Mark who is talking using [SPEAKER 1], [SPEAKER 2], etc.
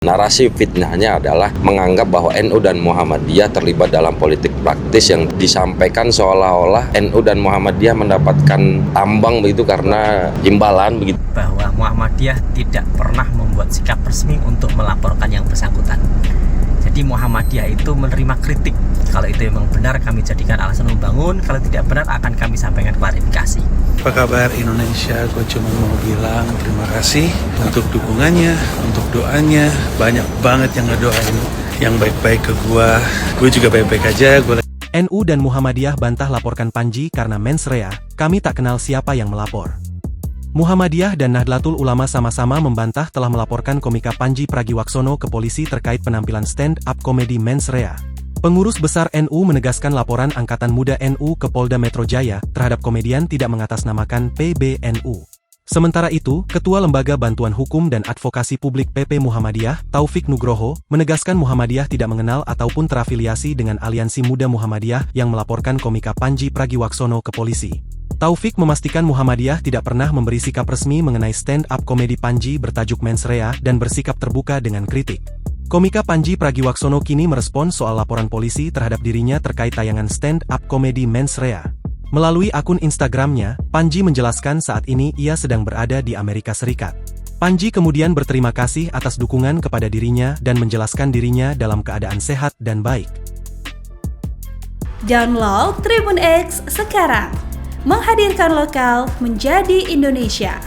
[SPEAKER 1] Narasi fitnahnya adalah menganggap bahwa NU dan Muhammadiyah terlibat dalam politik praktis yang disampaikan seolah-olah NU dan Muhammadiyah mendapatkan tambang begitu karena imbalan begitu.
[SPEAKER 2] Bahwa Muhammadiyah tidak pernah membuat sikap resmi untuk melaporkan yang bersangkutan. Jadi Muhammadiyah itu menerima kritik. Kalau itu memang benar kami jadikan alasan membangun, kalau tidak benar akan kami sampaikan klarifikasi.
[SPEAKER 3] Apa kabar Indonesia? Gue cuma mau bilang terima kasih untuk dukungannya, untuk doanya. Banyak banget yang ngedoain yang baik-baik ke gue. Gue juga baik-baik aja.
[SPEAKER 4] NU dan Muhammadiyah bantah laporkan Panji karena mens rea, kami tak kenal siapa yang melapor. Muhammadiyah dan Nahdlatul Ulama sama-sama membantah telah melaporkan komika Panji Pragiwaksono ke polisi terkait penampilan stand-up komedi mens rea. Pengurus besar NU menegaskan laporan Angkatan Muda NU ke Polda Metro Jaya terhadap komedian tidak mengatasnamakan PBNU. Sementara itu, Ketua Lembaga Bantuan Hukum dan Advokasi Publik PP Muhammadiyah, Taufik Nugroho, menegaskan Muhammadiyah tidak mengenal ataupun terafiliasi dengan Aliansi Muda Muhammadiyah yang melaporkan komika Panji Pragiwaksono ke polisi. Taufik memastikan Muhammadiyah tidak pernah memberi sikap resmi mengenai stand-up komedi Panji bertajuk mens rea dan bersikap terbuka dengan kritik. Komika Panji Pragiwaksono kini merespons soal laporan polisi terhadap dirinya terkait tayangan stand-up komedi mens rea. Melalui akun Instagramnya, Panji menjelaskan saat ini ia sedang berada di Amerika Serikat. Panji kemudian berterima kasih atas dukungan kepada dirinya dan menjelaskan dirinya dalam keadaan sehat dan baik.
[SPEAKER 5] Download Tribun X sekarang, menghadirkan lokal menjadi Indonesia.